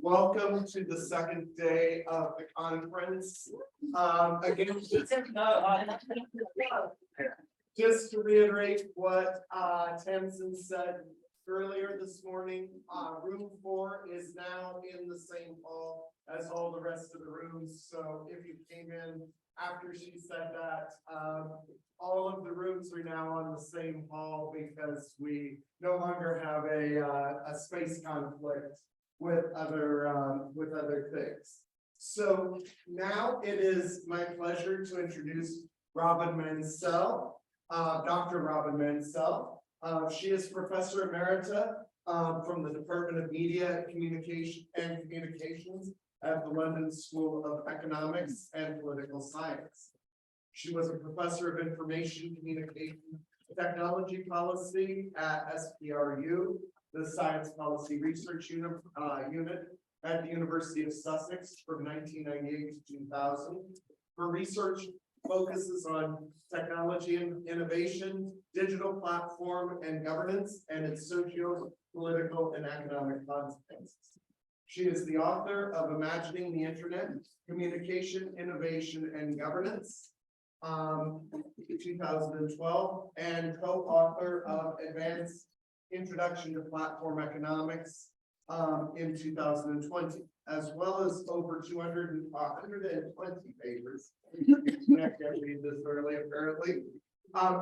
Welcome to the second day of the conference. Again, just to reiterate what Tamsin said earlier this morning, room 4 is now in the same hall as all the rest of the rooms. So if you came in after she said that, all of the rooms are now on the same hall because we no longer have a space conflict with other things. So now it is my pleasure to introduce Robin Mansell, Dr. Robin Mansell. She is Professor Emerita from the Department of Media, Communications at the London School of Economics and Political Science. She was a professor of Information Communication Technology Policy at SPRU, the Science Policy Research Unit at the University of Sussex from 1998 to 2000. Her research focuses on technology and innovation, digital platform and governance, and its socio-political and economic consequences. She is the author of Imagining the Internet, Communication, Innovation, and Governance, 2012, and co-author of Advanced Introduction to Platform Economics in 2020, as well as over 120 papers. I can't read this early, apparently.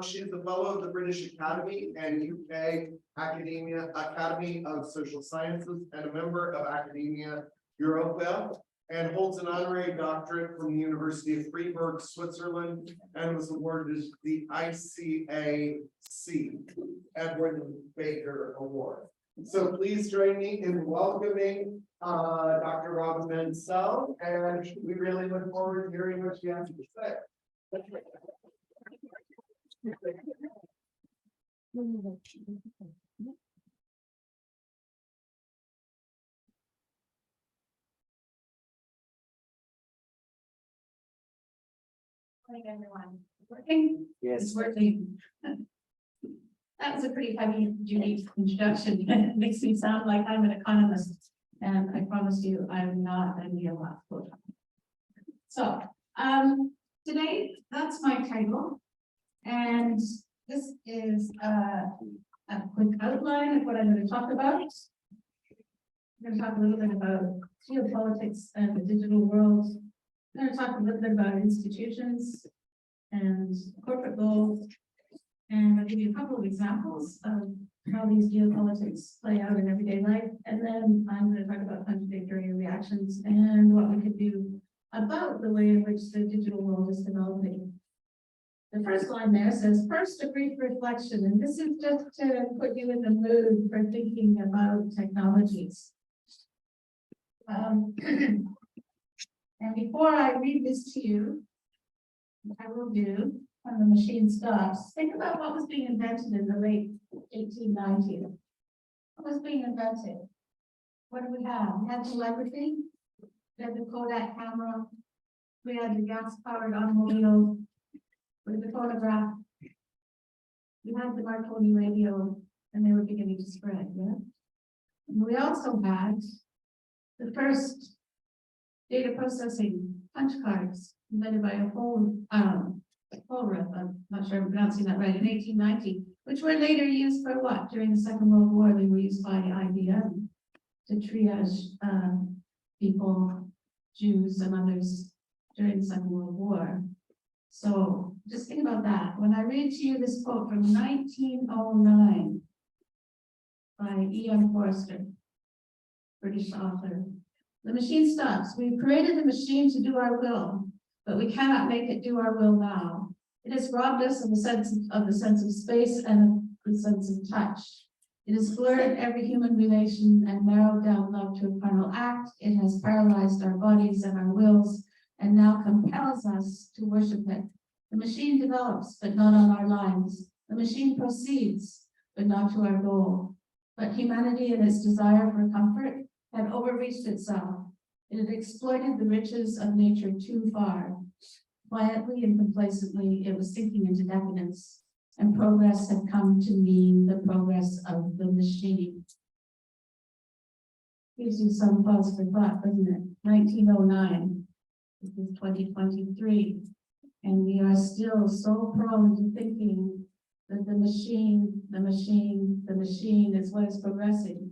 She is a fellow of the British Academy and UK Academy of Social Sciences and a member of Academia Europaea, and holds an honorary doctorate from the University of Fribourg, Switzerland, and was awarded the ICA C Edwin Baker Award. So please join me in welcoming Dr. Robin Mansell, and we really look forward to hearing what she has to say. Morning, everyone. Working? Yes. It's working. That was a pretty heavy duty introduction. It makes me sound like I'm an economist, and I promise you I'm not a neo-classical. So today that's my title, and this is a quick outline of what I'm going to talk about. I'm going to talk a little bit about geopolitics and the digital world. I'm going to talk a little bit about institutions and corporate goals, and I'll give you a couple of examples of how these geopolitics play out in everyday life, and then I'm going to talk about contradictory reactions and what we could do about the way in which the digital world is developing. The first line there says, first, a brief reflection, and this is just to put you in the mood for thinking about technologies. And before I read this to you, which I will do when the machine stops, think about what was being invented in the late 1890s. What was being invented? What do we have? We had telegraphy, we had the Kodak camera, we had the gas-powered automobile, we had the photograph, we had the Marconi radio, and they were beginning to spread. Yeah? And we also had the first data processing punch cards invented by a Holrith, I'm not sure I'm pronouncing that right, in 1890, which were later used for what? During the Second World War, they were used by IBM to triage people, Jews and others during the Second World War. So just think about that. When I read to you this quote from 1909 by E.M. Forster, British author, the machine stops. We've created the machine to do our will, but we cannot make it do our will now. It has robbed us of the sense of space and the sense of touch. It has blurred every human relation and narrowed down love to a carnal act. It has paralyzed our bodies and our wills, and now compels us to worship it. The machine develops, but not on our lines. The machine proceeds, but not to our goal. But humanity, in its desire for comfort, had overreached itself. It had exploited the riches of nature too far. Quietly and complacently, it was sinking into decadence, and progress had come to mean the progress of the machine. gives you some pause for thought, doesn't it? 1909, this is 2023, and we are still so prone to thinking that the machine is what is progressing.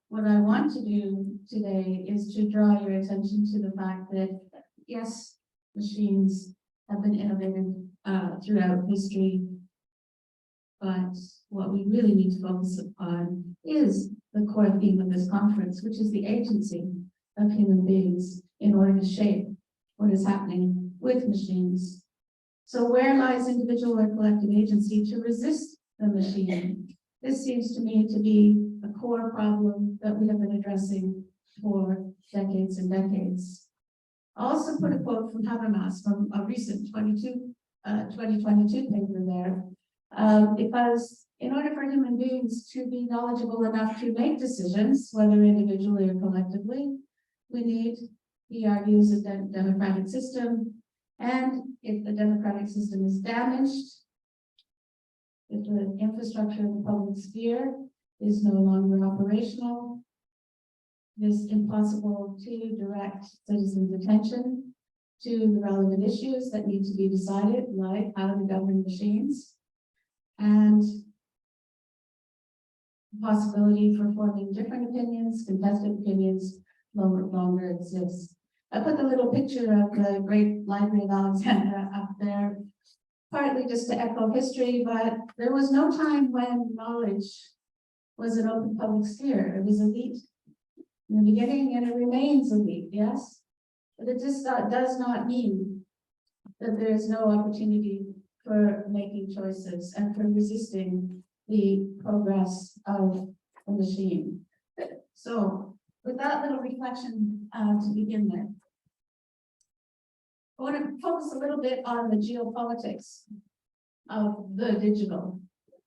What I want to do today is to draw your attention to the fact that, yes, machines have been innovated throughout history, but what we really need to focus upon is the core theme of this conference, which is the agency of human beings in order to shape what is happening with machines. So where lies individual or collective agency to resist the machine? This seems to me to be a core problem that we have been addressing for decades and decades. I also put a quote from Habermas from a recent 2022 paper there, because in order for human beings to be knowledgeable enough to make decisions, whether individually or collectively, we need, he argues, a democratic system. And if the democratic system is damaged, if the infrastructure of the public sphere is no longer operational, it is impossible to direct citizens' attention to the relevant issues that need to be decided, like how to govern machines, and the possibility for forming different opinions, contested opinions, no longer exists. I put the little picture of the great Library of Alexandria up there, partly just to echo history, but there was no time when knowledge was an open public sphere. It was elite in the beginning, and it remains elite, yes? But it just does not mean that there is no opportunity for making choices and for resisting the progress of the machine. So with that little reflection to begin with, I want to focus a little bit on the geopolitics of the digital.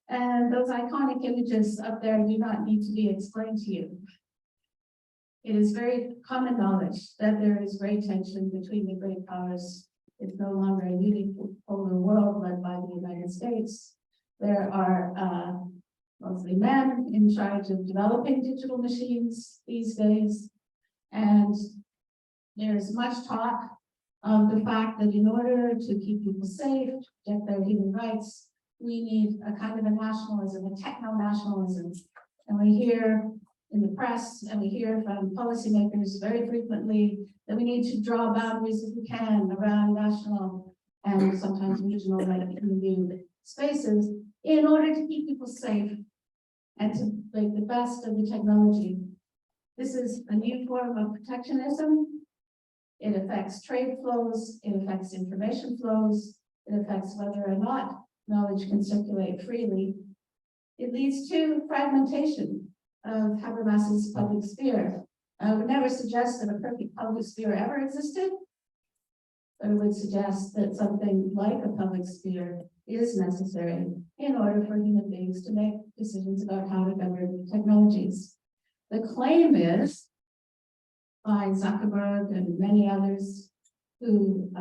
And those iconic images up there do not need to be explained to you. It is very common knowledge that there is great tension between the great powers. It's no longer a unipolar world led by the United States. There are mostly men in charge of developing digital machines these days. And there's much talk of the fact that in order to keep people safe, protect their human rights, we need a kind of a nationalism, a techno-nationalism. And we hear in the press and we hear from policymakers very frequently that we need to draw boundaries if we can around national and sometimes regional and spaces in order to keep people safe and to make the best of the technology. This is a new form of protectionism. It affects trade flows, it affects information flows, it affects whether or not knowledge can circulate freely. It leads to fragmentation of Habermas's public sphere. I would never suggest that a perfect public sphere ever existed, but I would suggest that something like a public sphere is necessary in order for human beings to make decisions about how to govern technologies. The claim is, by Zuckerberg and many others who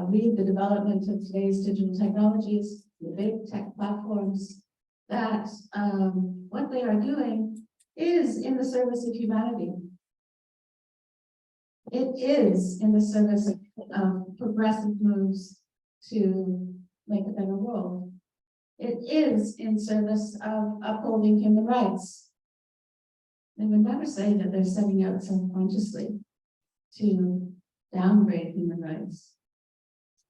lead the development of today's digital technologies, the big tech platforms, that what they are doing is in the service of humanity. It is in the service of progressive moves to make a better world. It is in service of upholding human rights. They would never say that they're setting out subconsciously to downgrade human rights.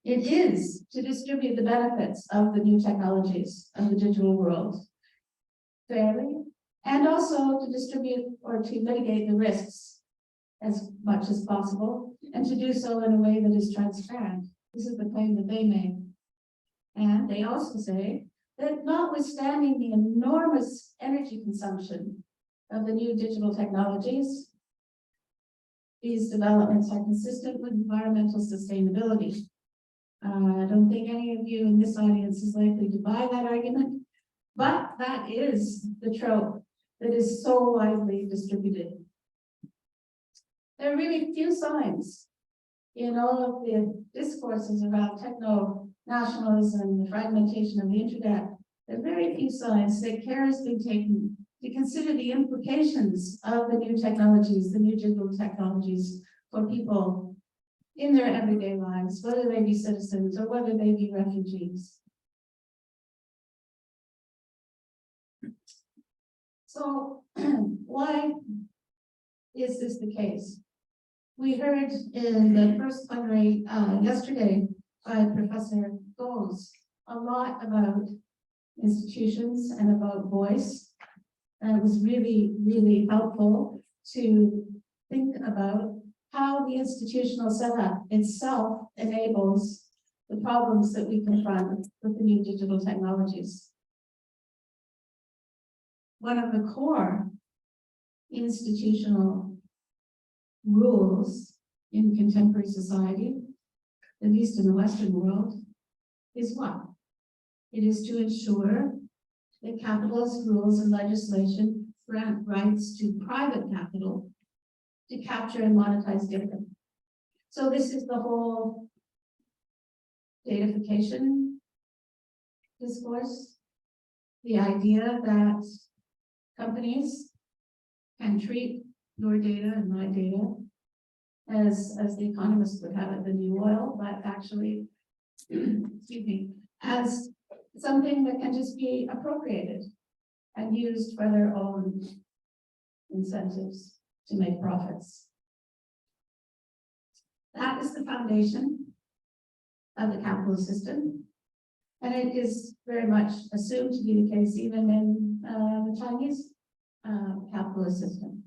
It is to distribute the benefits of the new technologies of the digital world fairly, and also to distribute or to mitigate the risks as much as possible, and to do so in a way that is transparent. This is the claim that they make. And they also say that notwithstanding the enormous energy consumption of the new digital technologies, these developments are consistent with environmental sustainability. I don't think any of you in this audience is likely to buy that argument, but that is the trope that is so widely distributed. There are really few signs in all of the discourses around techno-nationalism, the fragmentation of the internet. There are very few signs that care has been taken to consider the implications of the new technologies, the new digital technologies for people in their everyday lives, whether they be citizens or whether they be refugees. So why is this the case? We heard in the first plenary yesterday by Professor Goes a lot about institutions and about voice. And it was really, really helpful to think about how the institutional setup itself enables the problems that we confront with the new digital technologies. One of the core institutional rules in contemporary society, at least in the Western world, is what? It is to ensure that capitalist rules and legislation grant rights to private capital to capture and monetize data. So this is the whole datafication discourse, the idea that companies can treat your data and my data as the economists would have it, the new oil, but actually, excuse me, as something that can just be appropriated and used for their own incentives to make profits. That is the foundation of the capitalist system. And it is very much assumed to be the case even in the Chinese capitalist system.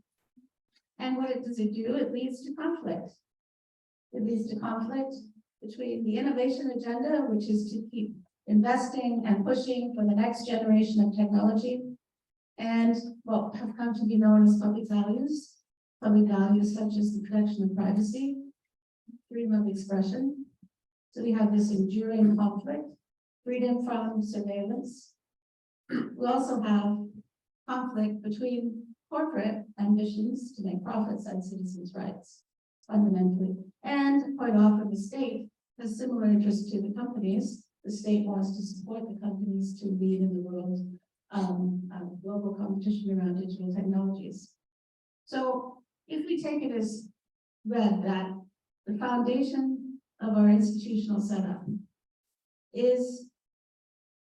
And what does it do? It leads to conflict. It leads to conflict between the innovation agenda, which is to keep investing and pushing for the next generation of technology, and what have come to be known as public values such as the protection of privacy, freedom of expression. So we have this enduring conflict, freedom from surveillance. We also have conflict between corporate ambitions to make profits and citizens' rights, fundamentally. And quite often the state has similar interest to the companies. The state wants to support the companies to lead in the world of global competition around digital technologies. So if we take it as read that the foundation of our institutional setup is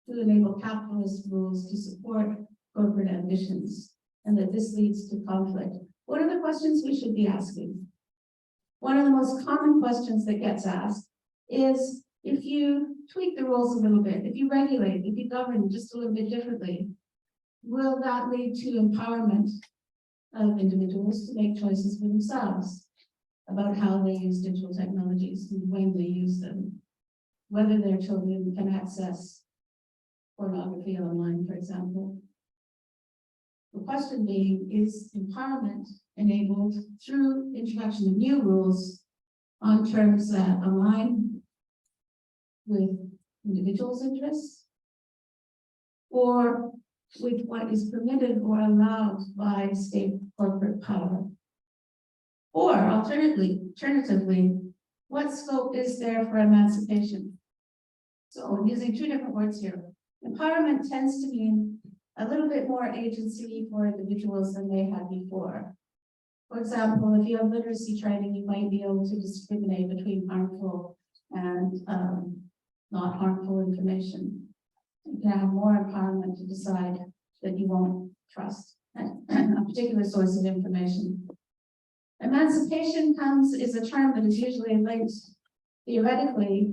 to enable capitalist rules to support corporate ambitions, and that this leads to conflict, what are the questions we should be asking? One of the most common questions that gets asked is, if you tweak the rules a little bit, if you regulate, if you govern just a little bit differently, will that lead to empowerment of individuals to make choices for themselves about how they use digital technologies and when they use them, whether their children can access pornography online, for example? The question being, is empowerment enabled through introduction of new rules on terms that align with individuals' interests, or with what is permitted or allowed by state corporate power? Or alternatively, what scope is there for emancipation? So I'm using two different words here. Empowerment tends to mean a little bit more agency for individuals than they had before. For example, if you have literacy training, you might be able to discriminate between harmful and not harmful information. You can have more empowerment to decide that you won't trust a particular source of information. Emancipation is a term that is usually linked theoretically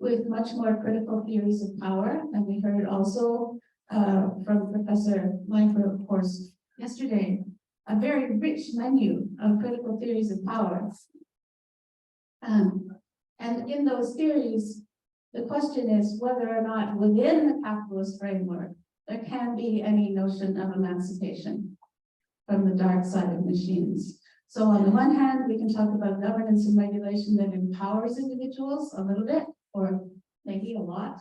with much more critical theories of power, and we heard also from Professor Emerita, of course, yesterday, a very rich menu of critical theories of power. And in those theories, the question is whether or not within the capitalist framework, there can be any notion of emancipation from the dark side of machines. So on the one hand, we can talk about governance and regulation that empowers individuals a little bit, or maybe a lot,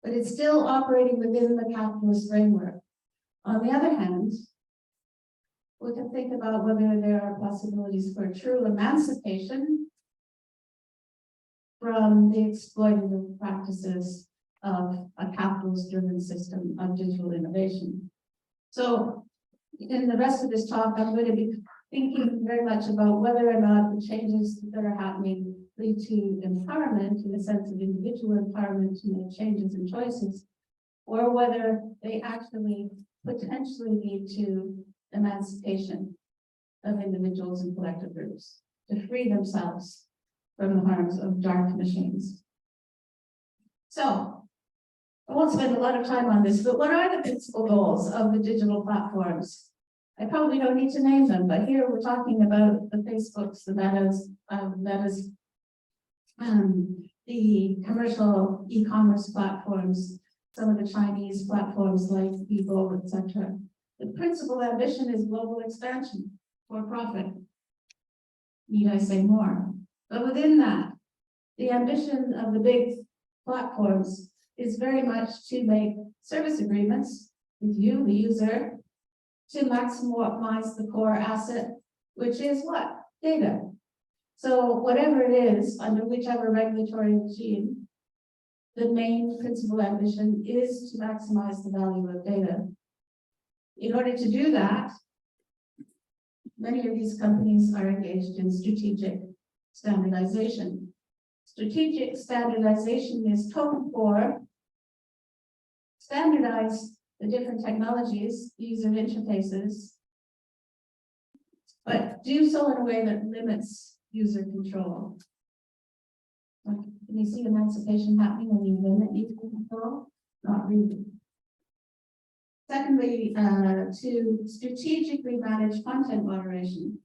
but it's still operating within the capitalist framework. On the other hand, we can think about whether there are possibilities for true emancipation from the exploitative practices of a capitalist-driven system of digital innovation. So in the rest of this talk, I'm going to be thinking very much about whether or not the changes that are happening lead to empowerment in the sense of individual empowerment to make changes and choices, or whether they actually potentially lead to emancipation of individuals and collective groups to free themselves from the harms of dark machines. So, I won't spend a lot of time on this, but what are the principal goals of the digital platforms? I probably don't need to name them, but here we're talking about the Facebooks, the Metas, the commercial e-commerce platforms, some of the Chinese platforms like Weibo, etc. The principal ambition is global expansion for profit. Need I say more? But within that, the ambition of the big platforms is very much to make service agreements with you, the user, to maximize the core asset, which is what? Data. So whatever it is, under whichever regulatory regime, the main principal ambition is to maximize the value of data. In order to do that, many of these companies are engaged in strategic standardization. Strategic standardization is code for standardize the different technologies, user interfaces, but do so in a way that limits user control. Can you see emancipation happening when you limit user control? Not really. Secondly, to strategically manage content moderation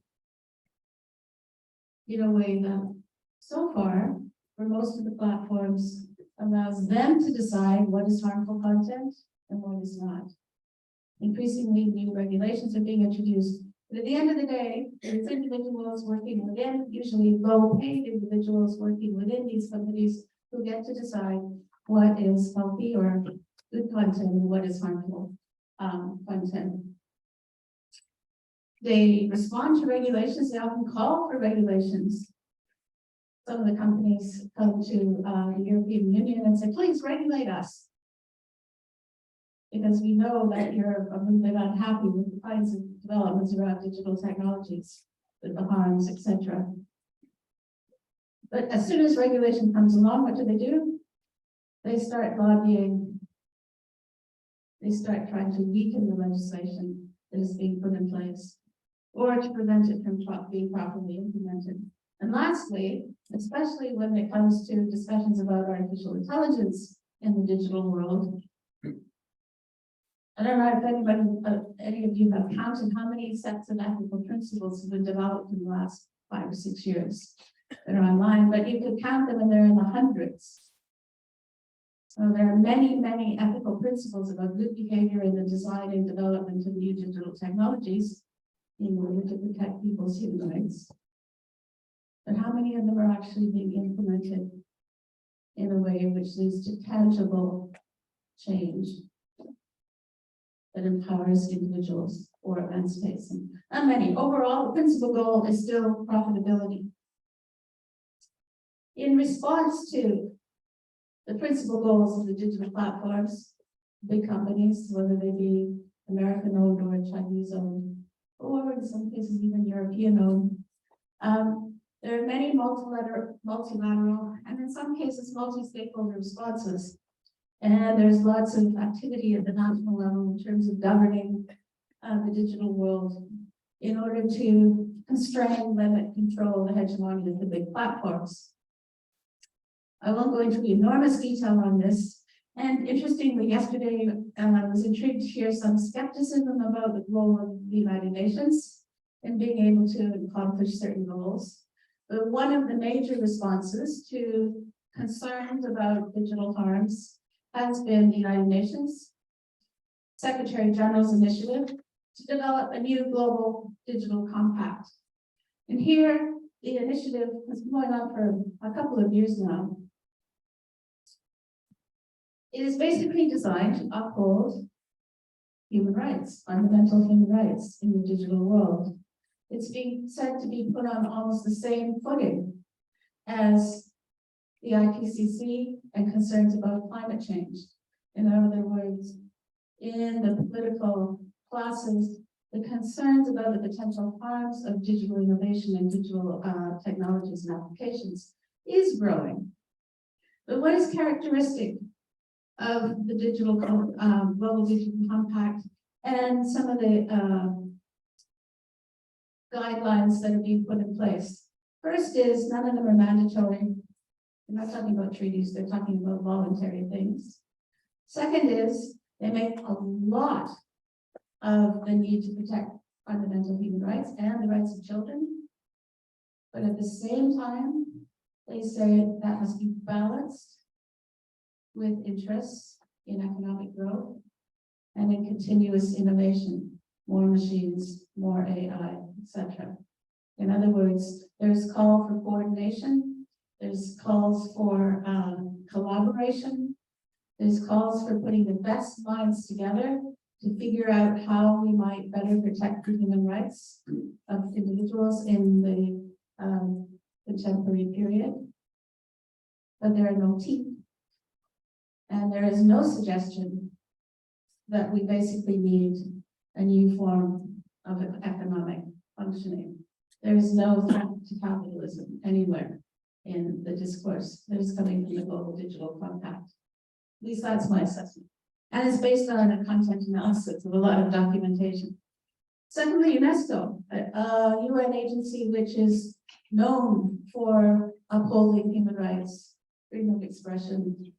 in a way that so far, for most of the platforms, allows them to decide what is harmful content and what is not. Increasingly, new regulations are being introduced. But at the end of the day, it's individuals working within, usually low-paid individuals working within these companies who get to decide what is healthy or good content and what is harmful content. They respond to regulations. They often call for regulations. Some of the companies come to the European Union and say, please regulate us. Because we know that you're a little bit unhappy with the kinds of developments around digital technologies, with the harms, etc. But as soon as regulation comes along, what do? They start lobbying. They start trying to weaken the legislation that is being put in place, or to prevent it from being properly implemented. And lastly, especially when it comes to discussions about artificial intelligence in the digital world, I don't know if any of you have counted how many sets of ethical principles have been developed in the last 5 or 6 years that are online, but you could count them and they're in the hundreds. So there are many, many ethical principles about good behavior in the design and development of new digital technologies in order to protect people's human rights. But how many of them are actually being implemented in a way which leads to tangible change that empowers individuals or emancipates them? Not many. Overall, the principal goal is still profitability. In response to the principal goals of the digital platforms, big companies, whether they be American-owned or Chinese-owned, or in some cases even European-owned, there are many multilateral, and in some cases multi-stakeholder responses. And there's lots of activity at the national level in terms of governing the digital world in order to constrain, limit, control the hegemony of the big platforms. I won't go into enormous detail on this. And interestingly, yesterday I was intrigued to hear some skepticism about the role of the United Nations in being able to accomplish certain goals. But one of the major responses to concerns about digital harms has been the United Nations Secretary General's initiative to develop a new global digital compact. And here, the initiative has been going on for a couple of years now. It is basically designed to uphold human rights, fundamental human rights in the digital world. It's being said to be put on almost the same footing as the IPCC and concerns about climate change. In other words, in the political classes, the concerns about the potential harms of digital innovation and digital technologies and applications is growing. But what is characteristic of the global digital compact and some of the guidelines that are being put in place? First is none of them are mandatory. They're not talking about treaties, they're talking about voluntary things. Second is they make a lot of the need to protect fundamental human rights and the rights of children. But at the same time, they say that must be balanced with interests in economic growth and in continuous innovation, more machines, more AI, etc. In other words, there's call for coordination, there's calls for collaboration, there's calls for putting the best minds together to figure out how we might better protect the human rights of individuals in the contemporary period. But there are no teeth. And there is no suggestion that we basically need a new form of economic functioning. There is no threat to capitalism anywhere in the discourse that is coming from the Global Digital Compact. At least that's my assessment. And it's based on a content analysis of a lot of documentation. Secondly, UNESCO, a UN agency which is known for upholding human rights, freedom of expression,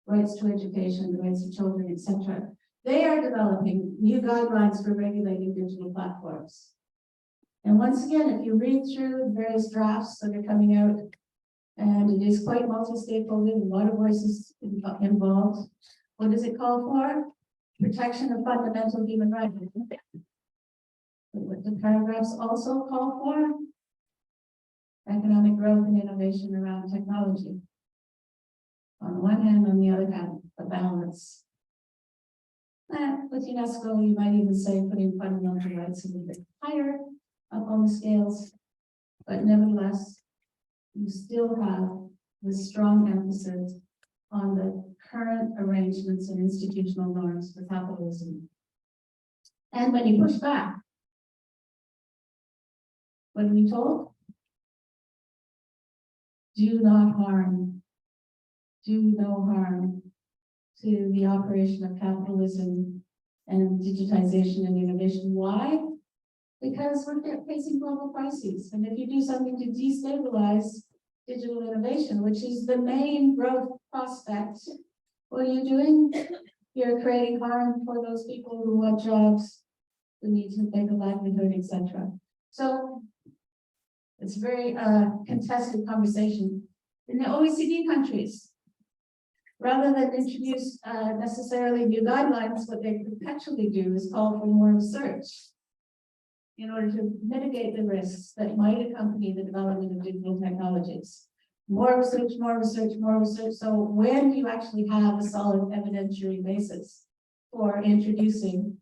rights to education, the rights of children, etc. They are developing new guidelines for regulating digital platforms. And once again, if you read through the various drafts that are coming out, and it is quite multi-stakeholder, a lot of voices involved, what does it call for? Protection of fundamental human rights. But what the paragraphs also call for? Economic growth and innovation around technology. On the one hand, on the other hand, a balance. With UNESCO, you might even say putting fundamental rights a little bit higher up on the scales, but nevertheless, you still have the strong emphasis on the current arrangements and institutional norms for capitalism. And when you push back, what are we told? Do not harm, do no harm to the operation of capitalism and digitization and innovation. Why? Because we're facing global crises. And if you do something to destabilize digital innovation, which is the main growth prospect, what are you doing? You're creating harm for those people who want jobs, who need to make a livelihood, etc. So it's a very contested conversation. In the OECD countries, rather than introduce necessarily new guidelines, what they perpetually do is call for more research in order to mitigate the risks that might accompany the development of digital technologies. More research, more research, more research. So when you actually have a solid evidentiary basis for introducing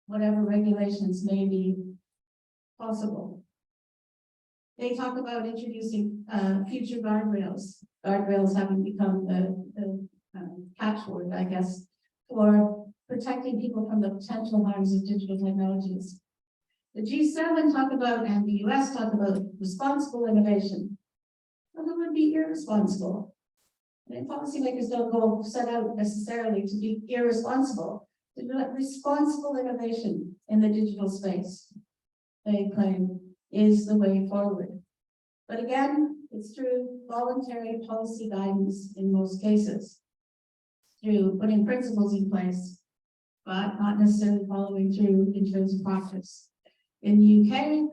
whatever regulations may be possible. They talk about introducing future guardrails. Guardrails having become the catchword, I guess, for protecting people from the potential harms of digital technologies. The G7 talk about, and the US talk about, responsible innovation. Well, it would be irresponsible. And policymakers don't go set out necessarily to be irresponsible. To do responsible innovation in the digital space, they claim, is the way forward. But again, it's through voluntary policy guidance in most cases, through putting principles in place, but not necessarily following through in terms of practice. In the UK,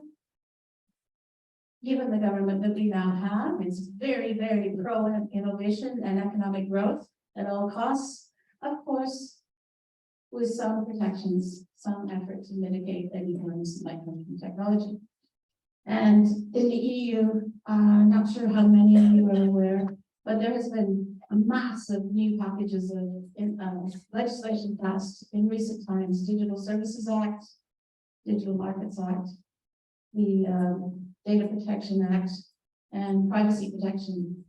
given the government that we now have, it's very, very pro-innovation and economic growth at all costs, of course, with some protections, some effort to mitigate any harms that might come from technology. And in the EU, not sure how many of you are aware, but there has been a massive new packages of legislation passed in recent times: Digital Services Act, Digital Markets Act, the Data Protection Act, and Privacy Protection,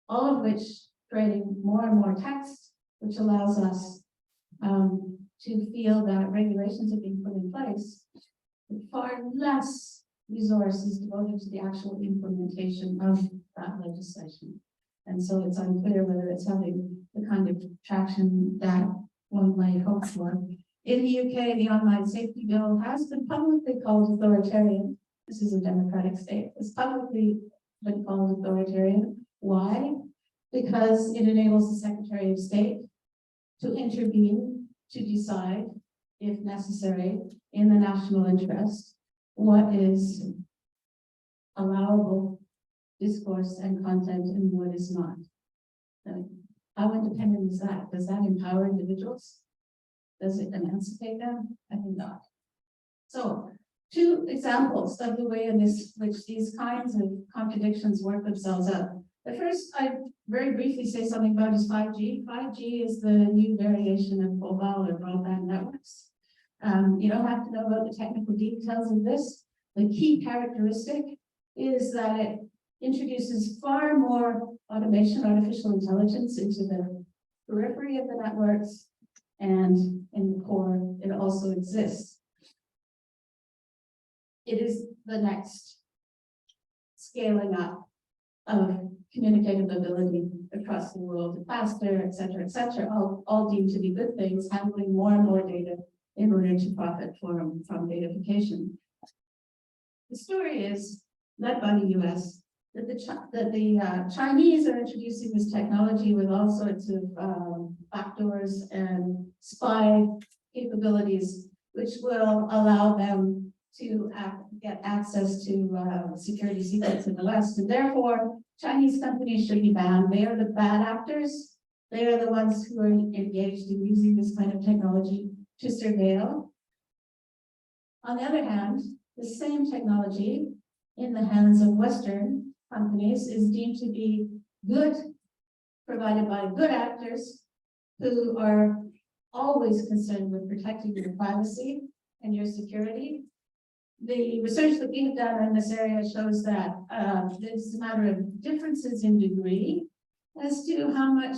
all of which creating more and more text, which allows us to feel that regulations are being put in place, but far less resources devoted to the actual implementation of that legislation. And so it's unclear whether it's having the kind of traction that one might hope for. In the UK, the Online Safety Bill has been publicly called authoritarian. This is a democratic state. It's publicly been called authoritarian. Why? Because it enables the Secretary of State to intervene, to decide, if necessary, in the national interest, what is allowable discourse and content and what is not. How independent is that? Does that empower individuals? Does it emancipate them? I think not. So, two examples of the way in which these kinds of contradictions work themselves out. The first, I very briefly say something about is 5G. 5G is the new variation of mobile or broadband networks. You don't have to know about the technical details of this. The key characteristic is that it introduces far more automation, artificial intelligence into the periphery of the networks, and in the core, it also exists. It is the next scaling up of communicative ability across the world, faster, et cetera, all deemed to be good things, handling more and more data in order to profit from datafication. The story is led by the US, that the Chinese are introducing this technology with all sorts of backdoors and spy capabilities, which will allow them to get access to security secrets in the West. And therefore, Chinese companies should be banned. They are the bad actors. They are the ones who are engaged in using this kind of technology to surveil. On the other hand, the same technology in the hands of Western companies is deemed to be good, provided by good actors who are always concerned with protecting your privacy and your security. The research that we have done in this area shows that it's a matter of differences in degree as to how much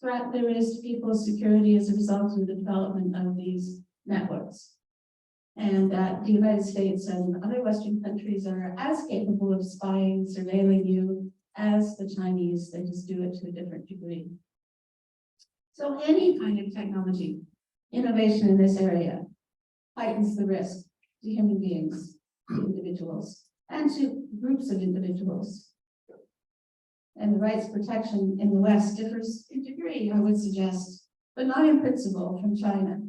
threat there is to people's security as a result of the development of these networks. And that the United States and other Western countries are as capable of spying, surveilling you as the Chinese. They just do it to a different degree. So any kind of technology, innovation in this area heightens the risk to human beings, to individuals, and to groups of individuals. And the rights protection in the West differs in degree, I would suggest, but not in principle from China.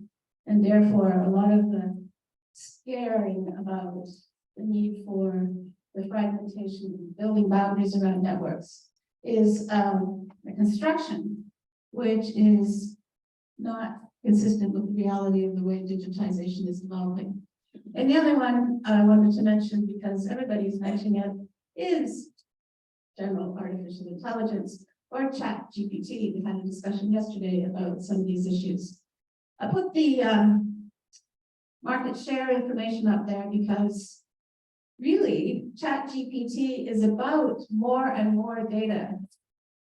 And therefore, a lot of the scaring about the need for the fragmentation, building boundaries around networks is a construction which is not consistent with the reality of the way digitization is developing. And the other one I wanted to mention, because everybody's mentioning it, is general artificial intelligence, or chat GPT. We had a discussion yesterday about some of these issues. I put the market share information up there because really chat GPT is about more and more data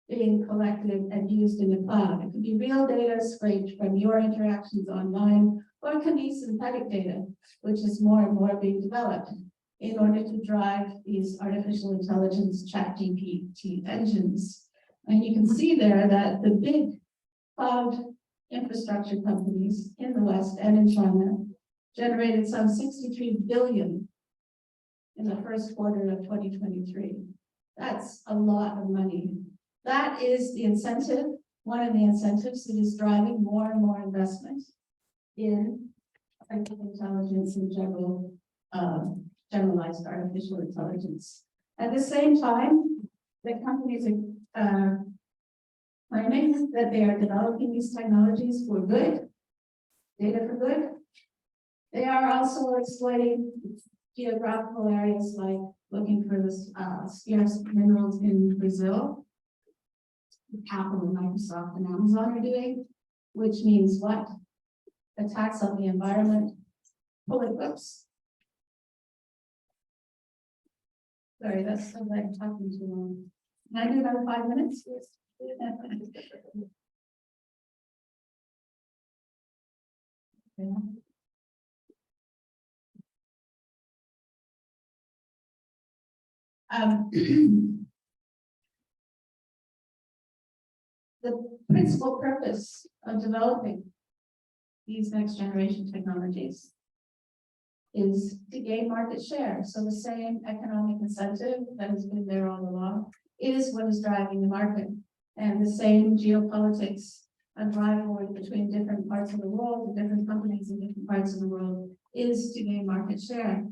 being collected and used in the cloud. It could be real data scraped from your interactions online, or it can be synthetic data, which is more and more being developed in order to drive these artificial intelligence chat GPT engines. And you can see there that the big cloud infrastructure companies in the West and in China generated some 63 billion in the first quarter of 2023. That's a lot of money. That is the incentive, one of the incentives that is driving more and more investment in artificial intelligence and generalized artificial intelligence. At the same time, the companies are claiming that they are developing these technologies for good, data for good. They are also exploiting geographical areas like looking for this scarce minerals in Brazil. Apple and Microsoft and Amazon are doing, which means what? Attacks on the environment. Whoops. Sorry, that's so like talking too long. Can I do another 5 minutes? Yeah. The principal purpose of developing these next generation technologies is to gain market share. So the same economic incentive that has been there all along is what is driving the market. And the same geopolitics and rivalry between different parts of the world, the different companies in different parts of the world, is to gain market share.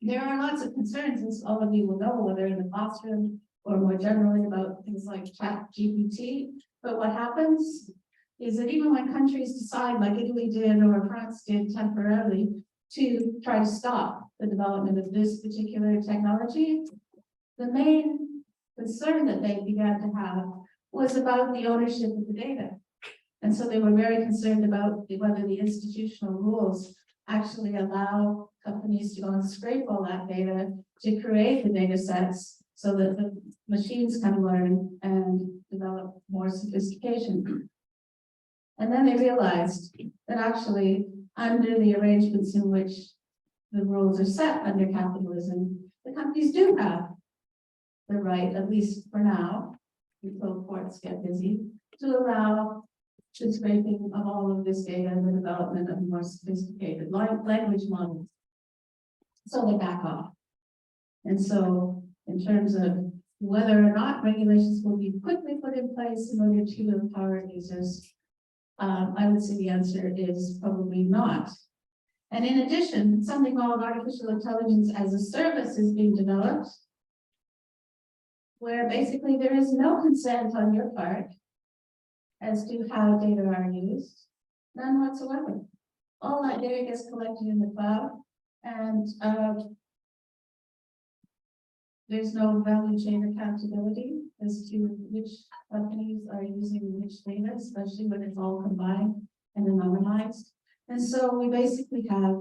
There are lots of concerns, as all of you will know, whether in the classroom or more generally about things like ChatGPT. But what happens is that even when countries decide, like Italy did or France did temporarily, to try to stop the development of this particular technology, the main concern that they began to have was about the ownership of the data. And so they were very concerned about whether the institutional rules actually allow companies to go and scrape all that data to create the data sets so that the machines can learn and develop more sophistication. And then they realized that actually, under the arrangements in which the rules are set under capitalism, the companies do have the right, at least for now, until courts get busy, to allow the scraping of all of this data and the development of more sophisticated language models. So they back off. And so in terms of whether or not regulations will be quickly put in place in order to empower users, I would say the answer is probably not. And in addition, something called artificial intelligence as a service is being developed, where basically there is no consent on your part as to how data are used, none whatsoever. All that data gets collected in the cloud, and there's no value chain accountability as to which companies are using which data, especially when it's all combined and anonymized. And so we basically have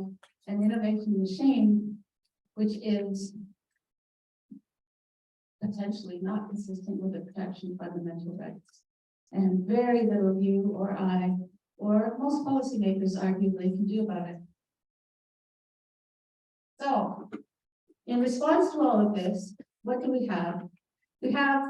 an innovation machine, which is potentially not consistent with the protection of fundamental rights. And very little you or I, or most policymakers arguably can do about it. So, in response to all of this, what do we have? We have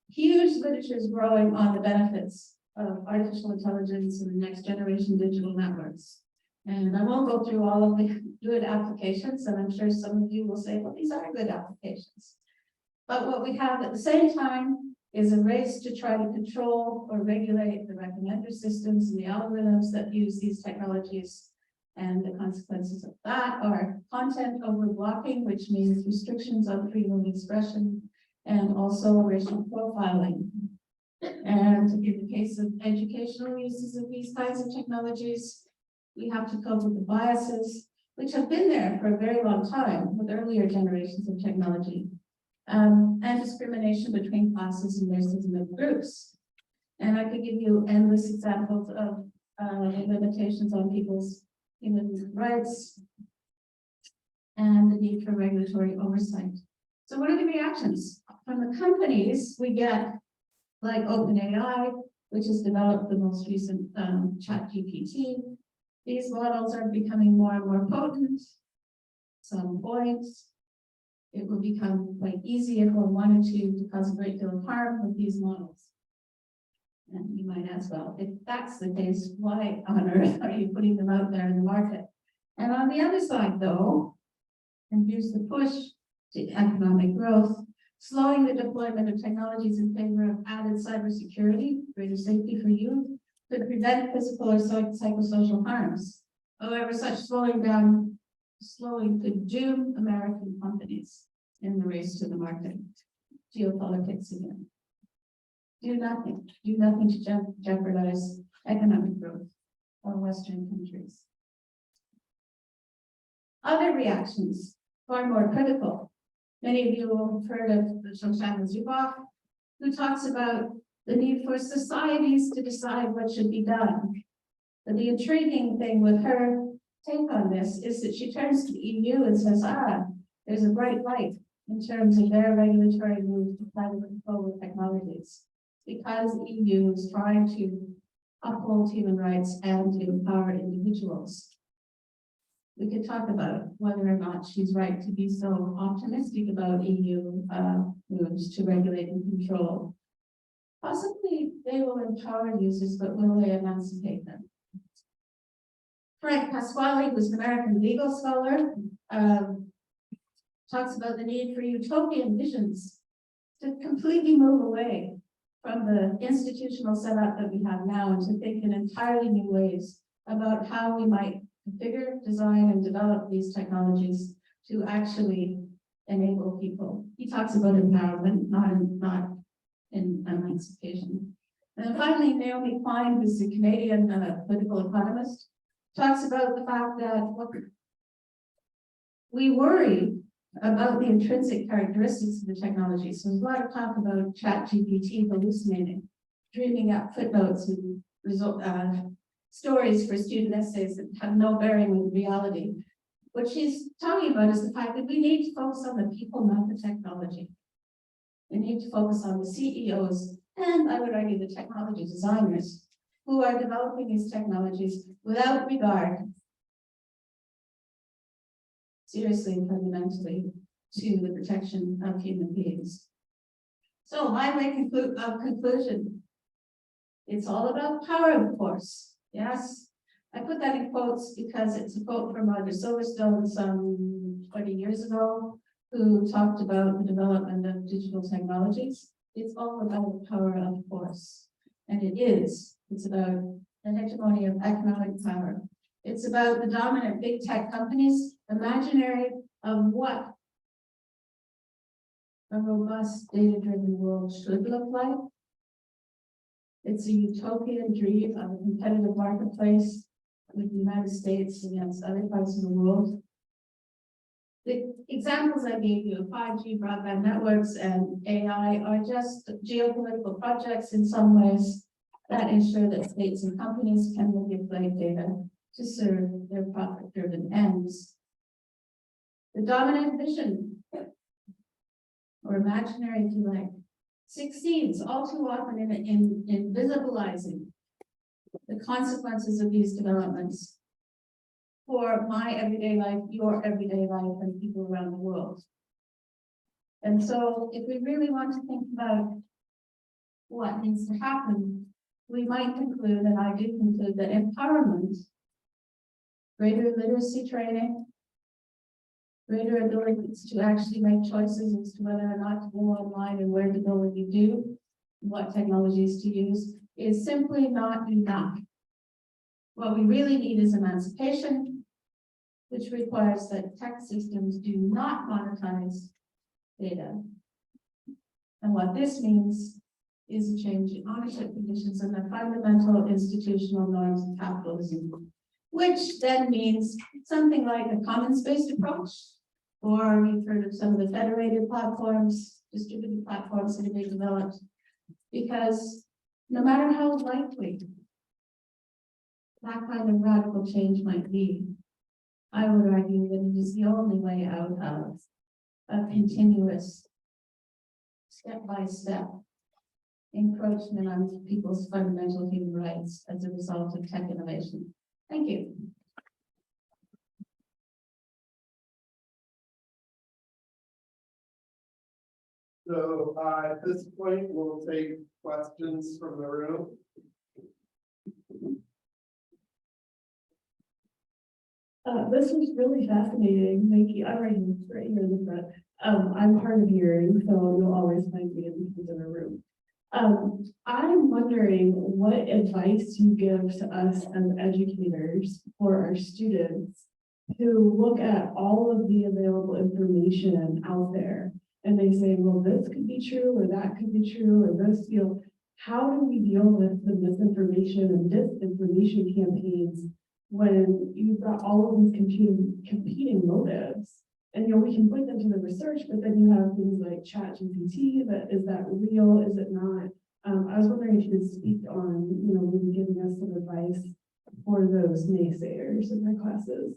huge literatures growing on the benefits of artificial intelligence and the next generation digital networks. And I won't go through all of the good applications, and I'm sure some of you will say, well, these are good applications. But what we have at the same time is a race to try to control or regulate the recommender systems and the algorithms that use these technologies. And the consequences of that are content overblocking, which means restrictions on freedom of expression, and also racial profiling. And in the case of educational uses of these kinds of technologies, we have to cope with the biases, which have been there for a very long time with earlier generations of technology, and discrimination between classes and races and other groups. And I could give you endless examples of limitations on people's human rights and the need for regulatory oversight. So what are the reactions? From the companies, we get like OpenAI, which has developed the most recent ChatGPT. These models are becoming more and more potent. Some points, it will become quite easy if one wanted to cause a great deal of harm with these models. And you might ask, well, if that's the case, why on earth are you putting them out there in the market? And on the other side, though, and here's the push to economic growth, slowing the deployment of technologies in favor of added cybersecurity, greater safety for youth, could prevent physical or psychosocial harms. However, such slowing could doom American companies in the race to the market. Geopolitics again. Do nothing to jeopardize economic growth of Western countries. Other reactions, far more critical. Many of you will have heard of Shoshana Zuboff, who talks about the need for societies to decide what should be done. But the intriguing thing with her take on this is that she turns to the EU and says, there's a bright light in terms of their regulatory move to try to control the technologies. Because the EU is trying to uphold human rights and to empower individuals. We could talk about whether or not she's right to be so optimistic about EU moves to regulate and control. Possibly they will empower users, but will they emancipate them? Frank Pasquale, who's an American legal scholar, talks about the need for utopian visions to completely move away from the institutional setup that we have now and to think in entirely new ways about how we might configure, design, and develop these technologies to actually enable people. He talks about empowerment, not in emancipation. And then finally, Naomi Klein, who's a Canadian political economist, talks about the fact that we worry about the intrinsic characteristics of the technology. So there's a lot of talk about ChatGPT hallucinating, dreaming up footnotes and stories for student essays that have no bearing with reality. What she's talking about is the fact that we need to focus on the people, not the technology. We need to focus on the CEOs and, I would argue, the technology designers who are developing these technologies without regard, seriously and fundamentally, to the protection of human beings. So my conclusion, it's all about power, of course. Yes, I put that in quotes because it's a quote from Roger Silverstone some 20 years ago, who talked about the development of digital technologies. It's all about the power of force. And it is. It's about the hegemony of economic power. It's about the dominant big tech companies, imaginary of what a robust data-driven world should look like. It's a utopian dream of a competitive marketplace with the United States against other parts of the world. The examples I gave you of 5G broadband networks and AI are just geopolitical projects in some ways that ensure that states and companies can manipulate data to serve their profit-driven ends. The dominant vision, or imaginary if you like, succeeds all too often in visibilizing the consequences of these developments for my everyday life, your everyday life, and people around the world. And so if we really want to think about what needs to happen, we might conclude, and I do conclude, that empowerment, greater literacy training, greater abilities to actually make choices as to whether or not to go online and where to go when you do, what technologies to use, is simply not enough. What we really need is emancipation, which requires that tech systems do not monetize data. And what this means is a change in ownership conditions and the fundamental institutional norms of capitalism, which then means something like a commons-based approach, or you've heard of some of the federated platforms, distributed platforms that are being developed, because no matter how likely that kind of radical change might be, I would argue that it is the only way out of a continuous, step-by-step encroachment on people's fundamental human rights as a result of tech innovation. Thank you. So at this point, we'll take questions from the room. This was really fascinating. Thank you. I'm right here in the front. I'm hard of hearing, so you'll always find me in the room. I'm wondering what advice you give to us as educators for our students who look at all of the available information out there and they say, well, this could be true, or that could be true, or this, how do we deal with the misinformation and disinformation campaigns when you've got all of these competing motives? And we can point them to the research, but then you have things like ChatGPT. Is that real? Is it not? I was wondering if you could speak on, maybe giving us some advice for those naysayers in my classes.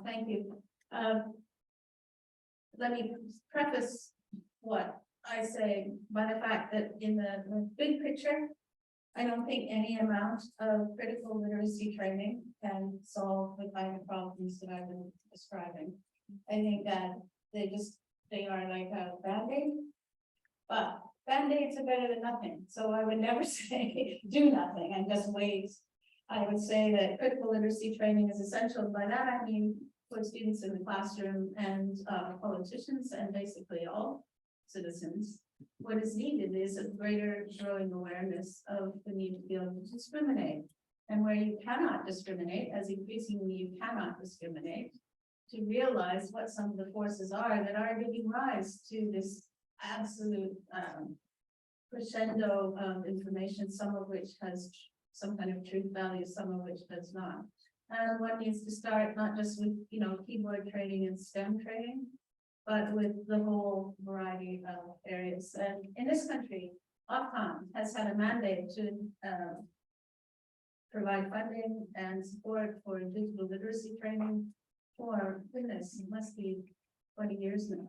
Thank you. Let me preface what I say by the fact that in the big picture, I don't think any amount of critical literacy training can solve the kind of problems that I've been describing. I think that they are like a Band-Aid, but Band-Aids are better than nothing. So I would never say do nothing and just wait. I would say that critical literacy training is essential. By that, I mean, for students in the classroom and politicians and basically all citizens. What is needed is a greater growing awareness of the need to be able to discriminate. And where you cannot discriminate, as increasingly you cannot discriminate, to realize what some of the forces are that are giving rise to this absolute crescendo of information, some of which has some kind of truth value, some of which does not. And one needs to start not just with, keyboard training and STEM training, but with the whole variety of areas. And in this country, Ofcom has had a mandate to provide funding and support for digital literacy training for, goodness, it must be 20 years now.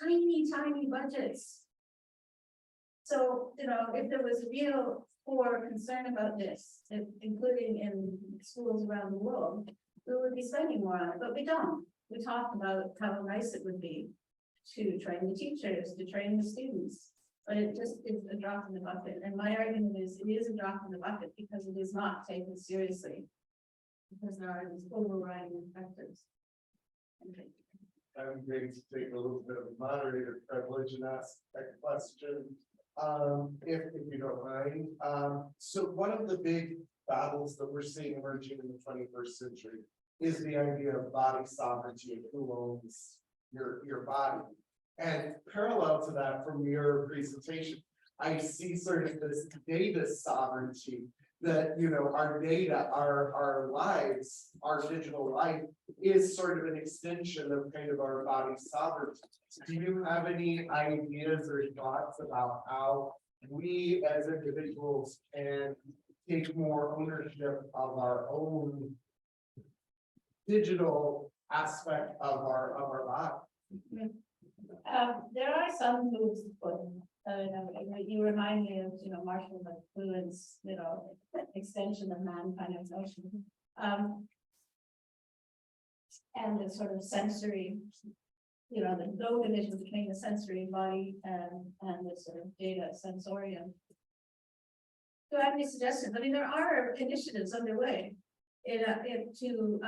Tiny, tiny budgets. So, if there was real core concern about this, including in schools around the world, we would be spending more on it, but we don't. We talk about how nice it would be to train the teachers, to train the students, but it just is a drop in the bucket. And my argument is it is a drop in the bucket because it is not taken seriously, because there are these overriding factors. I'm going to take a little bit of moderator privilege and ask that question, if you don't mind. So one of the big battles that we're seeing emerging in the 21st century is the idea of body sovereignty and who owns your body. And parallel to that, from your presentation, I see sort of this data sovereignty that, our data, our lives, our digital life is sort of an extension of kind of our body sovereignty. Do you have any ideas or thoughts about how we as individuals can take more ownership of our own digital aspect of our body? There are some moves afoot. You remind me of, Marshall McLuhan's, extension of man kind of notion. And the sort of sensory, the no division between the sensory body and the sort of data sensorium. So I have any suggestions? I mean, there are initiatives underway to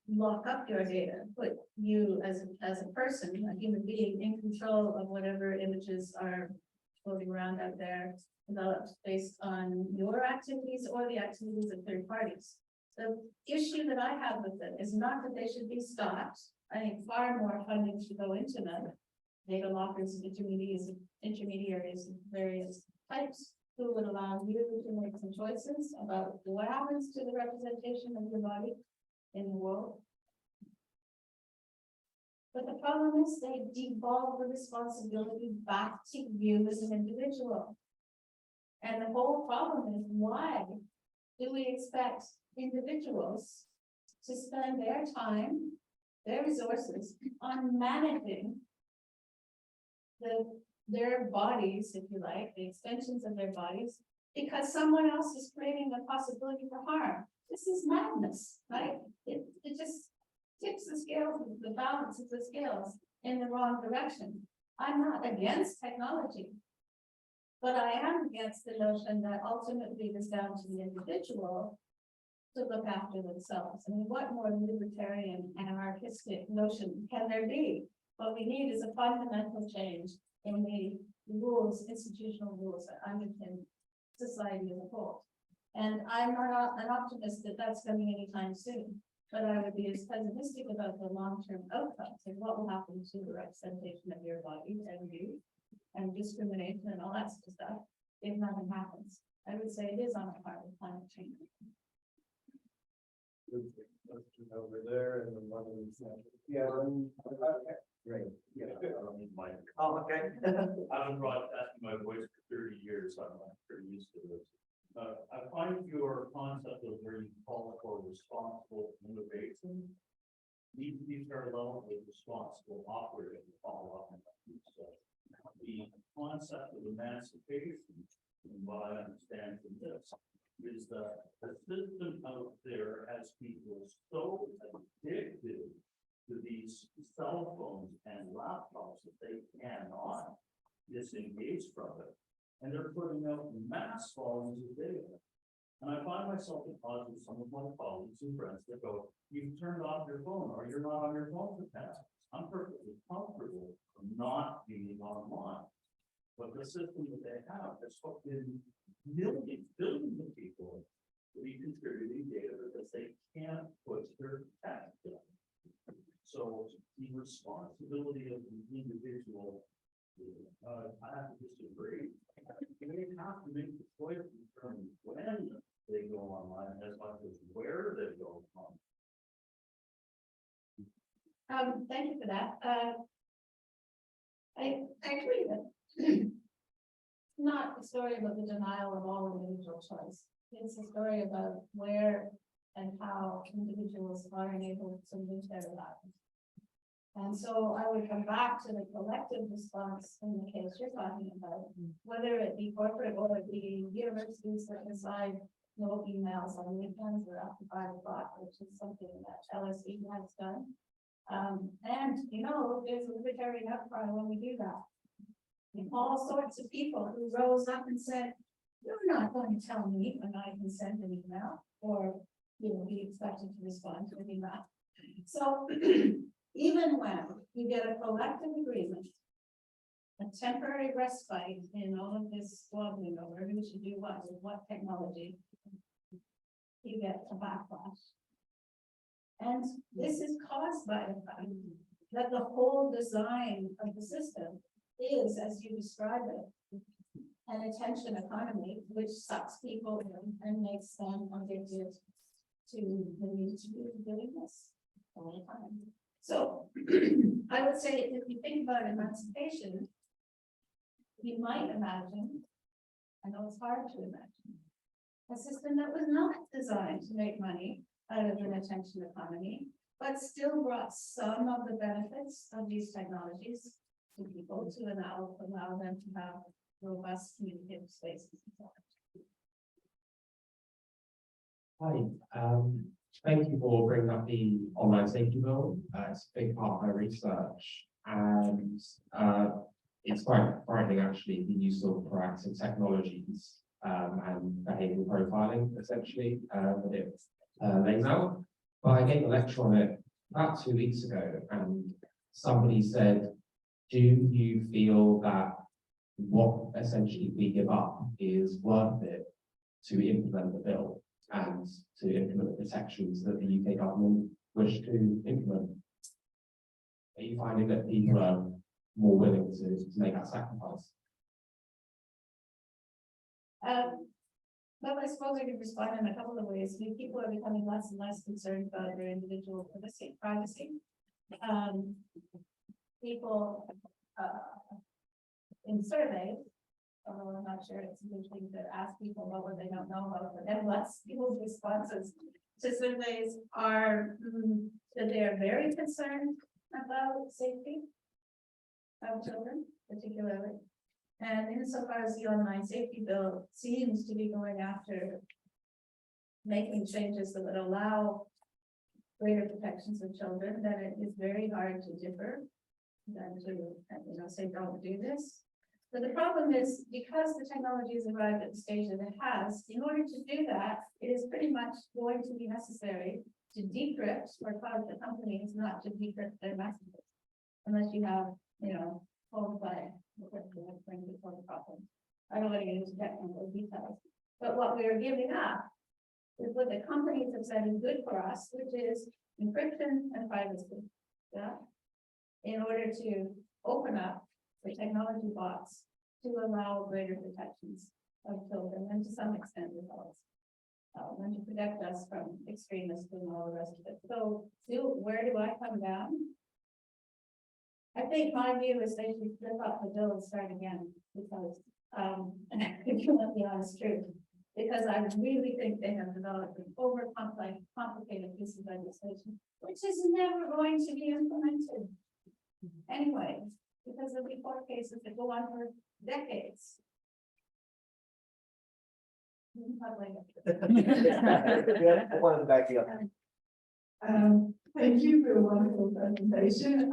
lock up your data, put you as a person, a human being, in control of whatever images are floating around out there, developed based on your activities or the activities of third parties. The issue that I have with it is not that they should be stopped. I think far more funding should go into them. Data lockers and intermediaries of various types, who would allow you to make some choices about what happens to the representation of your body in the world. But the problem is they devolve the responsibility back to you as an individual. And the whole problem is, why do we expect individuals to spend their time, their resources on managing their bodies, if you like, the extensions of their bodies, because someone else is creating a possibility for harm? This is madness, right? It just tips the scales, the balance of the scales in the wrong direction. I'm not against technology, but I am against the notion that ultimately it is down to the individual to look after themselves. I mean, what more libertarian anarchistic notion can there be? What we need is a fundamental change in the rules, institutional rules that underpin society as a whole. And I'm not an optimist that that's coming anytime soon, but I would be as pessimistic about the long-term outcomes and what will happen to the representation of your body and you and discrimination and all that sort of stuff if nothing happens. I would say it is on the part of climate change. Question over there and the one in the center. Yeah. Great. Yeah. Oh, okay. I've been broadcasting my voice for 30 years, so I'm pretty used to this. I find your concept of where you call for responsible innovation needs to be parallel with responsible operating to follow up on that. So the concept of emancipation and what I understand from this, is that the system out there has people so addicted to these cell phones and laptops that they cannot disengage from it. And they're putting out mass volumes of data. And I find myself in calls with some of my colleagues and friends that go, you've turned off your phone or you're not on your phone for tasks. I'm perfectly comfortable not being online. But the system that they have has hooked in millions, billions of people to be contributing data because they can't put their task down. So the responsibility of the individual, I have to disagree. They have to make the choice in terms of when they go online as much as where they go on. Thank you for that. I agree that it's not a story about the denial of all individual choice. It's a story about where and how individuals are enabled to live their lives. And so I would come back to the collective response in the case you're talking about, whether it be corporate or it be universities that decide no emails on weekends or after 5 o'clock, which is something that LSE has done. And you know, there's a libertarian outcry when we do that. And all sorts of people who rose up and said, you're not going to tell me when I can send an email or, you know, be expected to respond to an email. So even when you get a collective agreement, a temporary respite in all of this squabbling over who should do what with what technology, you get a backlash. And this is caused by the fact that the whole design of the system is, as you describe it, an attention economy, which sucks people in and makes them addicted to the need to be doing this all the time. So I would say if you think about emancipation, you might imagine, I know it's hard to imagine, a system that was not designed to make money out of an attention economy, but still brought some of the benefits of these technologies to people to allow them to have robust communicative spaces. Hi, thank you for bringing up the online safety bill. It's a big part of my research, and it's quite frightening actually the use of proactive technologies and behavioral profiling essentially that it lays out. But I gave a lecture on it about 2 weeks ago, and somebody said, do you feel that what essentially we give up is worth it to implement the bill and to implement the protections that the UK government wish to implement? Are you finding that people are more willing to make that sacrifice? Well, I suppose I could respond in a couple of ways. I mean, people are becoming less and less concerned about their individual privacy. People in surveys, although I'm not sure it's a good thing to ask people about what they don't know about, but nevertheless, people's responses to surveys are that they are very concerned about safety of children, particularly. And insofar as the online safety bill seems to be going after making changes that would allow greater protections of children, then it is very hard to differ than to, you know, say don't do this. But the problem is, because the technology has arrived at the stage that it has, in order to do that, it is pretty much going to be necessary to decrypt or cause the companies not to decrypt their messages, unless you have, you know, full play. I don't want to get into technical details, but what we are giving up is what the companies have said is good for us, which is encryption and privacy. Yeah, in order to open up the technology box to allow greater protections of children and to some extent adults, and to protect us from extremists and all the rest of it. So, where do I come down? I think my view is they should flip up the bill and start again, because and I think that's the honest truth, because I really think they have developed an complicated piece of legislation, which is never going to be implemented anyway, because there'll be court cases that go on for decades. One of the back here. Thank you for a wonderful presentation.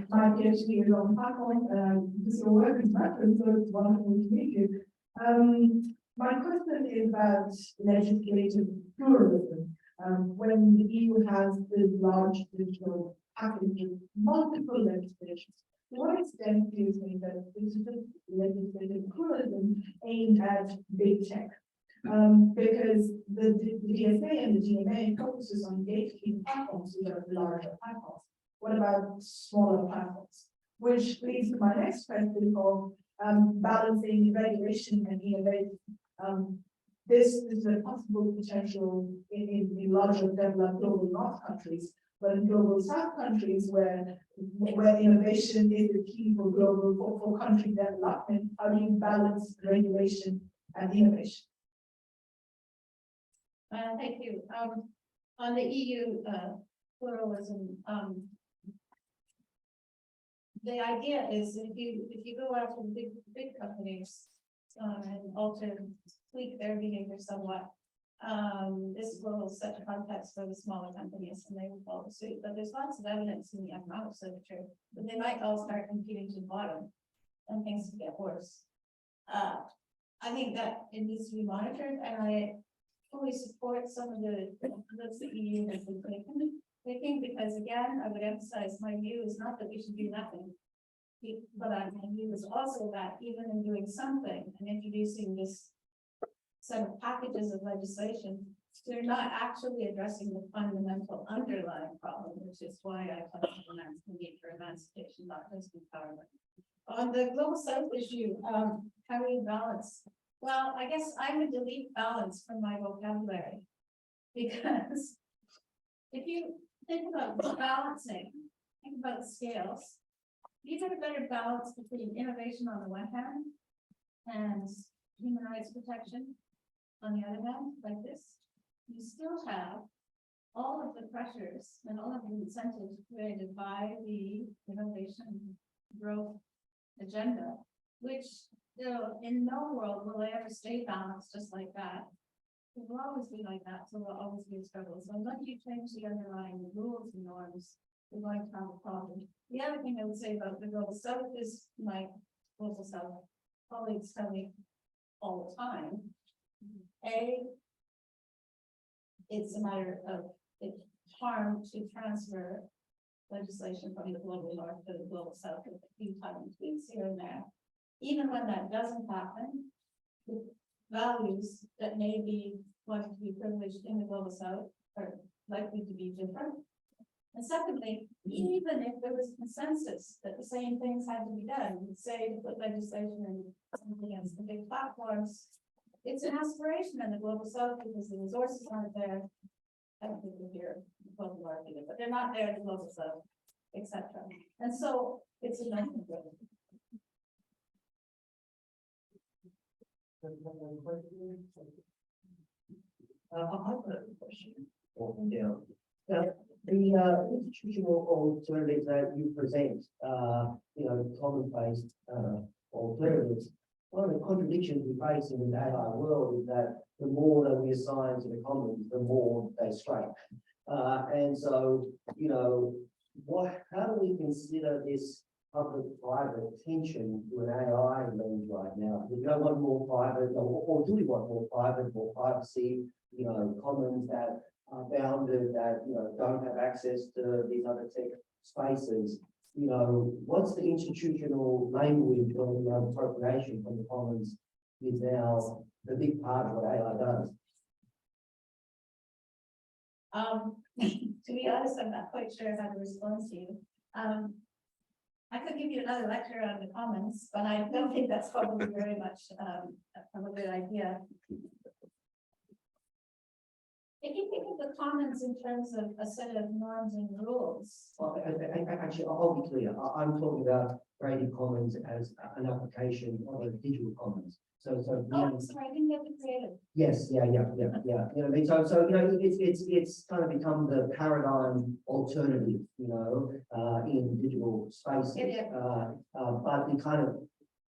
My PhD is on platform, this is your work is reference, so it's wonderful to meet you. My question is about legislative pluralism. When the EU has this large digital package of multiple legislations, to what extent do you think that this is legislative pluralism aimed at big tech? Because the DSA and the GMA focuses on gatekeeping platforms, which are larger platforms. What about smaller platforms? Which leads to my next question of balancing regulation and innovation. This is a possible potential in larger developed global north countries, but in global south countries where innovation is the key for global for country development, how do you balance regulation and innovation? Thank you. On the EU pluralism, the idea is if you go after the big companies and tweak their behavior somewhat, this will set a context for the smaller companies and they will follow suit. But there's lots of evidence in the economics literature that they might all start competing to the bottom and things could get worse. I think that it needs to be monitored, and I fully support some of the looks the EU has been taking, because again, I would emphasize my view is not that we should do nothing, but my view is also that even in doing something and introducing this set of packages of legislation, they're not actually addressing the fundamental underlying problem, which is why I talk about the need for emancipation, not just empowerment. On the global south issue, how do you balance? Well, I guess I would delete balance from my vocabulary, because if you think about balancing, think about the scales, you get a better balance between innovation on the one hand and human rights protection on the other hand, like this. You still have all of the pressures and all of the incentives created by the innovation growth agenda, which in no world will they ever stay balanced just like that. It will always be like that, so there will always be a struggle. So unless you change the underlying rules and norms, you're going to have a problem. The other thing I would say about the global south is my global south colleagues tell me all the time. It's a matter of it's harm to transfer legislation from the global north to the global south with a few tiny tweaks here and there. Even when that doesn't happen, the values that may be wanting to be privileged in the global south are likely to be different. And secondly, even if there was consensus that the same things had to be done, say to put legislation in something against the big platforms, it's an aspiration in the global south because the resources aren't there. I don't think they're here in the global north either, but they're not there in the global south, etc. And so it's a nice thing. I've got a question. The institutional alternatives that you present, common-based alternatives. One of the contradictions we face in the AI world is that the more that we assign to the commons, the more they stray. And so, how do we consider this public-private tension to an AI lens right now? Do we want more private, or do we want more private, more privacy? Commons that are bounded, that don't have access to these other tech spaces. What's the institutional language of appropriation from the commons is now the big part of what AI does. To be honest, I'm not quite sure how to respond to you. I could give you another lecture on the commons, but I don't think that's probably very much a good idea. If you think of the commons in terms of a set of norms and rules. Well, actually, I'll be clear. I'm talking about Creative Commons as an application of a digital commons. So sorry, I didn't get the creative. Yes, yeah. It's kind of become the paradigm alternative, in digital spaces. Yeah. But the kind of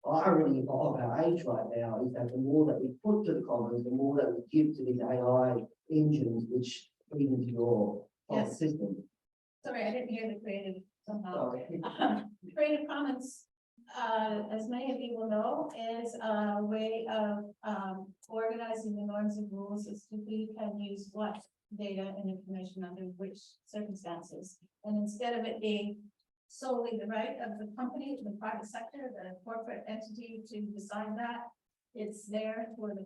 irony of our age right now is that the more that we put to the commons, the more that we give to these AI engines, which feed into your Yes. system. Sorry, I didn't hear the creative somehow. Sorry. Creative Commons, as many of you will know, is a way of organizing the norms and rules as to who can use what data and information under which circumstances. And instead of it being solely the right of the company, the private sector, the corporate entity to decide that, it's there for the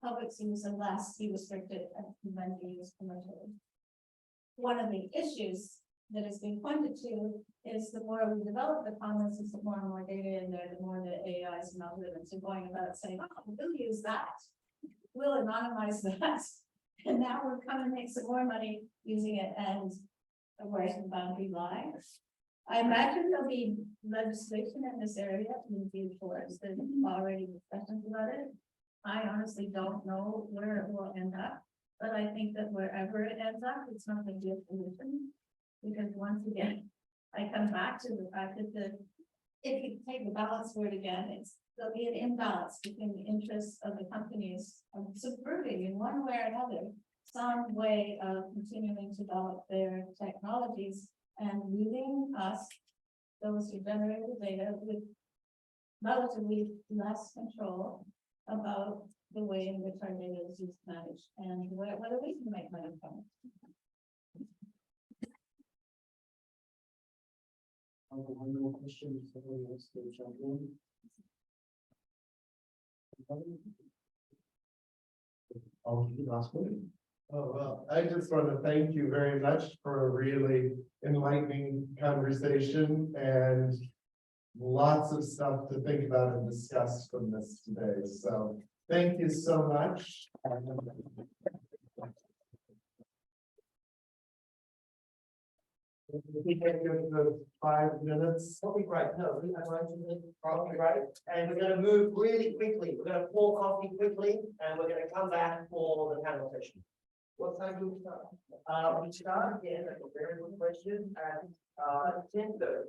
public's use unless you restrict it and then be used commercially. One of the issues that is being pointed to is the more we develop the commons, is the more and more data in there, the more the AIs and algorithms are going about saying, oh, we'll use that. We'll anonymize that. And now we're coming to make some more money using it, and where's the boundary lie? I imagine there'll be legislation in this area in due course. There's already discussions about it. I honestly don't know where it will end up, but I think that wherever it ends up, it's not going to be a solution. Because once again, I come back to the fact that if you take the balance word again, there'll be an imbalance between the interests of the companies of subverting in one way or another some way of continuing to develop their technologies and leaving us, those who generate the data, with relatively less control about the way in which our data is used, managed, and whether we can make money from it. One more question, somebody wants to jump in. I'll give you the last word. Oh, well, I just want to thank you very much for a really enlightening conversation and lots of stuff to think about and discuss from this today. So thank you so much. We can give the 5 minutes. Coffee break, no, we are going to make coffee break, and we're gonna move really quickly, we're gonna pour coffee quickly, and we're gonna come back for the panel session. What time do we start? We start again, that's a very good question, at 10:30.